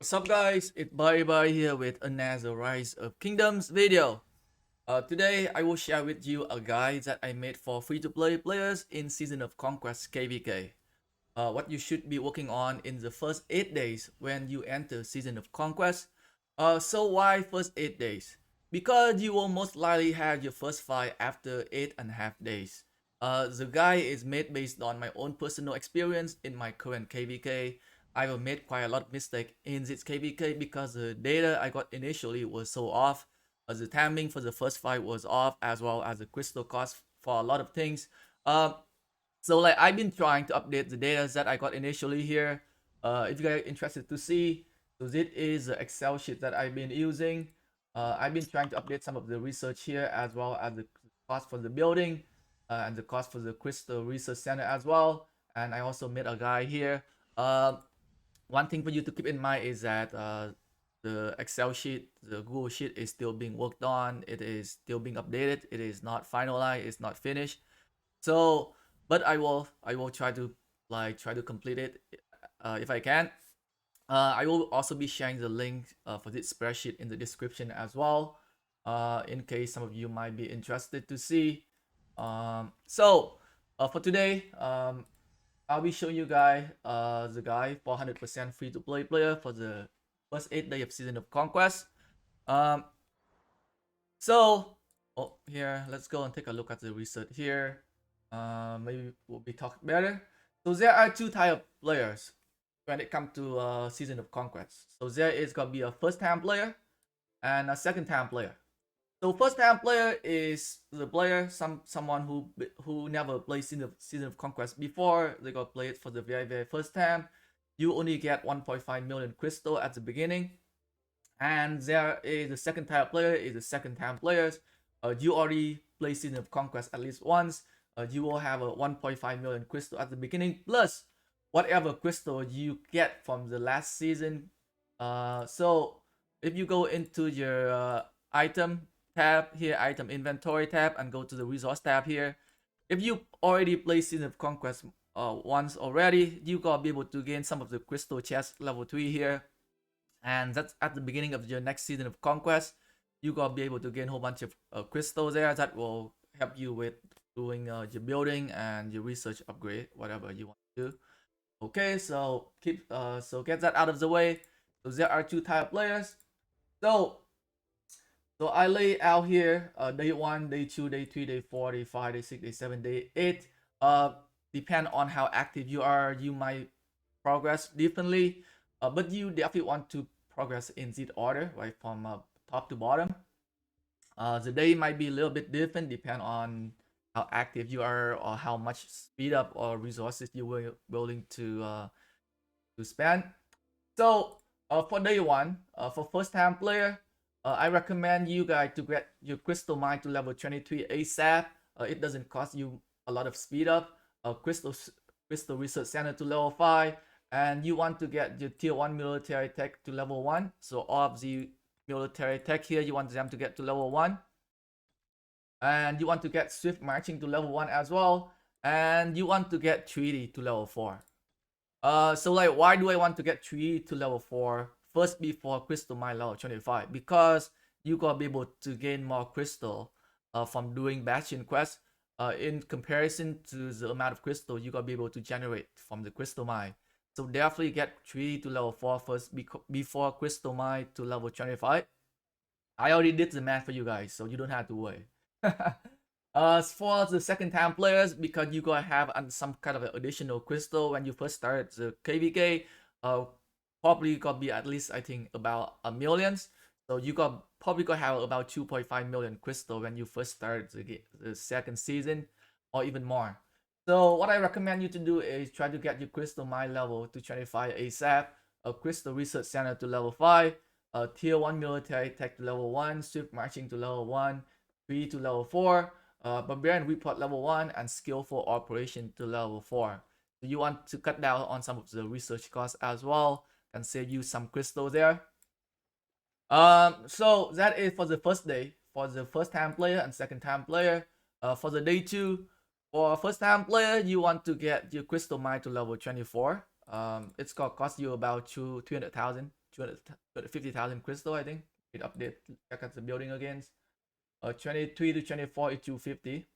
What's up guys, it's Bye here with another Rise of Kingdoms video. Today I will share with you a guide that I made for free-to-play players in Season of Conquest KvK. What you should be working on in the first 8 days when you enter Season of Conquest. So why first 8 days? Because you will most likely have your first fight after 8.5 days. The guide is made based on my own personal experience in my current KvK. I've made quite a lot of mistake in this KvK because the data I got initially was so off. The timing for the first fight was off, as well as the crystal cost for a lot of things. So like I've been trying to update the data that I got initially here. If you guys are interested to see, so this is the Excel sheet that I've been using. I've been trying to update some of the research here, as well as the cost for the building and the cost for the crystal research center as well. And I also made a guide here. One thing for you to keep in mind is that the Excel sheet, the Google sheet is still being worked on. It is still being updated. It is not finalized. It's not finished. So, but I will try to complete it if I can. I will also be sharing the link for this spreadsheet in the description as well, in case some of you might be interested to see. For today, I'll be showing you guys the guide for 100% free to play player for the first 8 days of Season of Conquest. Um, so, here, let's go and take a look at the research here. Maybe we'll be talking better. So there are two type of players when it comes to Season of Conquest. So there is gonna be a first-time player and a second-time player. So first-time player is the player, someone who never played Season of Conquest before. They got play it for the very first time. You only get 1.5 million crystal at the beginning. And there is the second type player is the second time players. You already play Season of Conquest at least once. You will have a 1.5 million crystal at the beginning, plus whatever crystal you get from the last season. So if you go into your item tab here, item inventory tab, and go to the resource tab here, if you already play Season of Conquest once already, you gotta be able to gain some of the crystal chest level 3 here, and that's at the beginning of your next Season of Conquest. You gotta be able to gain a whole bunch of crystals there that will help you with doing your building and your research upgrade, whatever you want to do. Okay, so get that out of the way. So there are two type players. So I lay out here day 1, day 2, day 3, day 4, day 5, day 6, day 7, day 8. Depend on how active you are, you might progress differently. But you definitely want to progress in this order, right, from top to bottom. The day might be a little bit different, depend on how active you are or how much speed up or resources you were willing to spend. So for day 1, for first time player, I recommend you guys to get your crystal mine to level 23 ASAP. It doesn't cost you a lot of speed up. Crystal research center to level 5, and you want to get your tier 1 military tech to level 1. So all of the military tech here, you want them to get to level 1. And you want to get swift marching to level 1 as well. And you want to get treaty to level 4. So like, why do I want to get treaty to level 4 first before crystal mine level 25? Because you gotta be able to gain more crystal from doing bastion quests. In comparison to the amount of crystal you gotta be able to generate from the crystal mine. So definitely get treaty to level 4 first before crystal mine to level 25. I already did the math for you guys, so you don't have to worry. As for the second time players, because you gotta have some kind of additional crystal when you first start the KvK, probably gotta be at least, I think, about a millions. So you got probably gonna have about 2.5 million crystal when you first start the second season, or even more. So what I recommend you to do is try to get your crystal mine level to 25 ASAP, a crystal research center to level 5, a tier 1 military tech to level 1, swift marching to level 1, 3 to level 4, barbarian report level 1, and skillful operation to level 4. So you want to cut down on some of the research costs as well, and save you some crystal there. So that is for the first day, for the first time player and second time player. For the day 2, for first time player, you want to get your crystal mine to level 24. It's gonna cost you about 300,000, 250,000 crystal, I think. It update, check out the building again. 23 to 24 is 250.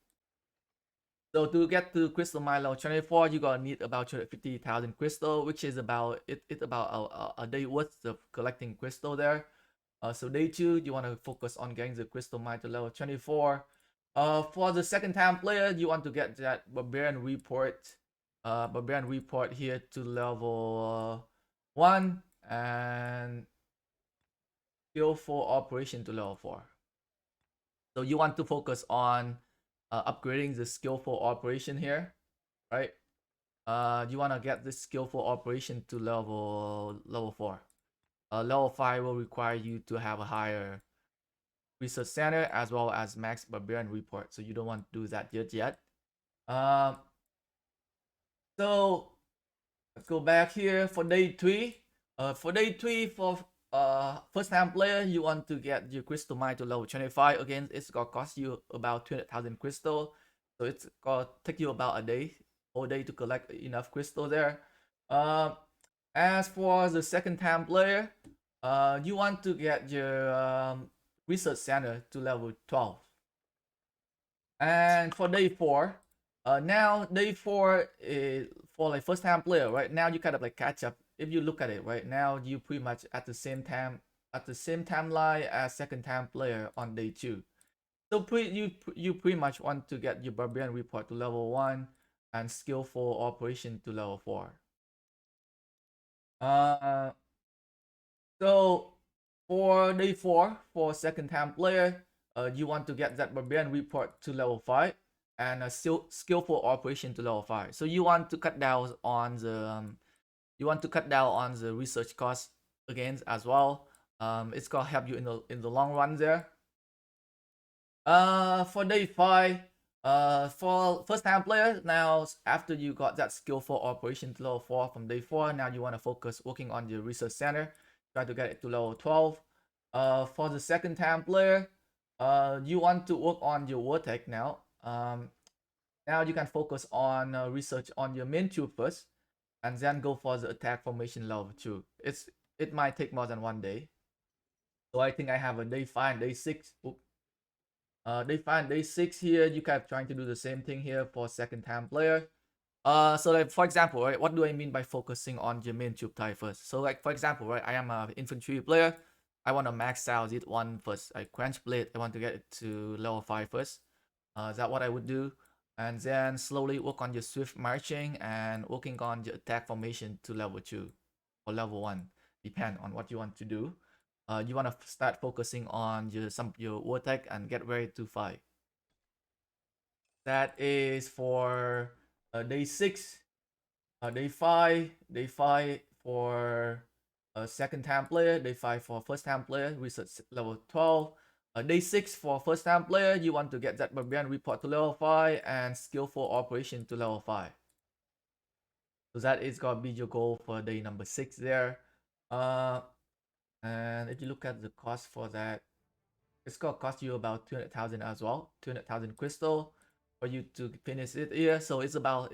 So to get to crystal mine level 24, you're gonna need about 250,000 crystal, which is about it's about a day worth of collecting crystal there. So day 2, you want to focus on getting the crystal mine to level 24. For the second time player, you want to get that barbarian report here to level 1 and skillful operation to level 4. So you want to focus on upgrading the skillful operation here, right? You want to get this skillful operation to level 4. Level 5 will require you to have a higher research center as well as max barbarian report, so you don't want to do that yet. So let's go back here for day 3. For day 3, for first time player, you want to get your crystal mine to level 25. Again, it's gonna cost you about 200,000 crystal, so it's gonna take you about a day, whole day to collect enough crystal there. As for the second time player, you want to get your research center to level 12. And for day 4, now day 4 is for like first time player, right? Now you kind of like catch up. If you look at it right now, you pretty much at the same timeline as second time player on day 2. So you pretty much want to get your barbarian report to level 1 and skillful operation to level 4. So for day 4, for second time player, you want to get that barbarian report to level 5 and a skillful operation to level 5. So you want to cut down on the research cost again as well. It's gonna help you in the long run there. For day 5, for first time player, now after you got that skillful operation to level 4 from day 4, now you want to focus working on your research center, try to get it to level 12. For the second time player, you want to work on your war tech now. Now you can focus on research on your main tube first, and then go for the attack formation level 2. It might take more than 1 day. So I think I have a day 5 and day 6. Day 5 and day 6 here, you kind of trying to do the same thing here for second time player. So like for example, right, what do I mean by focusing on your main tube type first? So like for example, right, I am an infantry player. I want to max out it one first. I quench blade. I want to get it to level 5 first. Is that what I would do? And then slowly work on your swift marching and working on your attack formation to level 2 or level 1, depend on what you want to do. You want to start focusing on your war tech and get ready to fight. That is for day 6. Day 5 for second time player, day 5 for first time player, research level 12. Day 6 for first time player, you want to get that barbarian report to level 5 and skillful operation to level 5. So that is gonna be your goal for day number 6 there. And if you look at the cost for that, it's gonna cost you about 200,000 as well, 200,000 crystal for you to finish it here. So it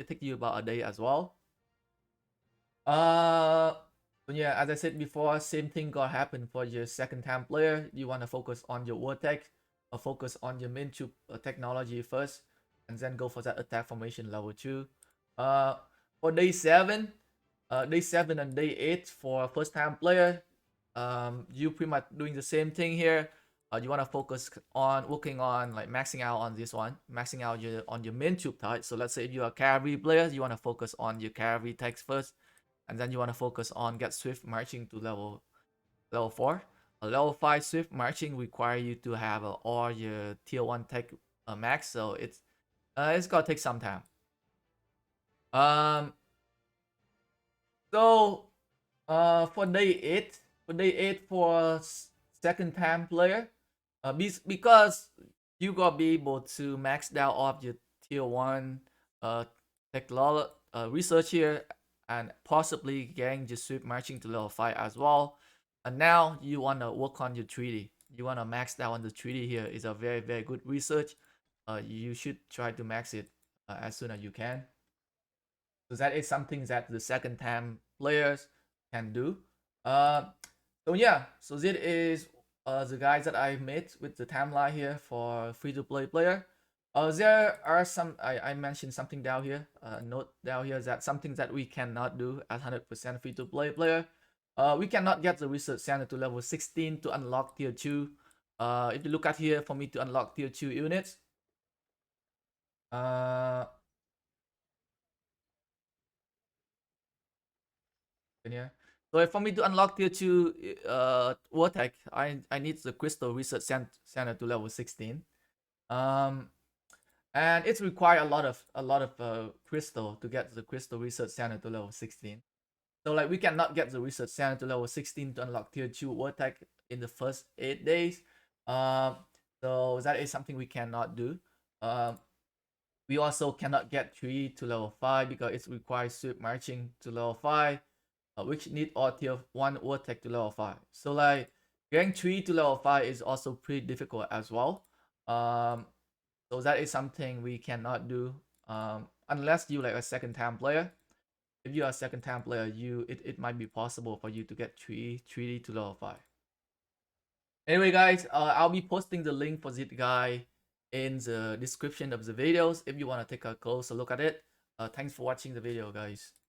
takes you about a day as well. Yeah, as I said before, same thing gonna happen for your second time player. You want to focus on your war tech, or focus on your main tube technology first, and then go for that attack formation level 2. For day 7, and day 8 for first time player, you pretty much doing the same thing here. You want to focus on working on like maxing out on this one, maxing out on your main tube type. So let's say if you're a cavalry player, you want to focus on your cavalry techs first, and then you want to focus on get swift marching to level 4. A level 5 swift marching require you to have all your tier 1 tech max, so it's gonna take some time. So for day 8 for second time player, because you gotta be able to max out all of your tier 1 technology research here, and possibly getting your swift marching to level 5 as well. And now you want to work on your treaty. You want to max out on the treaty here. It's a very, very good research. You should try to max it as soon as you can. So that is something that the second time players can do. So So yeah, so this is the guys that I made with the timeline here for free-to-play player. There are some, I mentioned something down here, note down here that something that we cannot do as 100% free-to-play player. We cannot get the research center to level 16 to unlock tier 2. If you look at here, for me to unlock tier 2 units, yeah. So for me to unlock tier 2 Wartech, I need the crystal research center to level 16. And it's require a lot of crystal to get the crystal research center to level 16. So like we cannot get the research center to level 16 to unlock tier 2 Wartech in the first 8 days. So that is something we cannot do. We also cannot get 3 to level 5 because it requires swift marching to level 5, which need all tier 1 Wartech to level 5. So like getting 3 to level 5 is also pretty difficult as well. So that is something we cannot do unless you like a second time player. If you are a second time player, it might be possible for you to get 3 to level 5. Anyway, guys, I'll be posting the link for this guy in the description of the videos if you want to take a closer look at it. Thanks for watching the video, guys.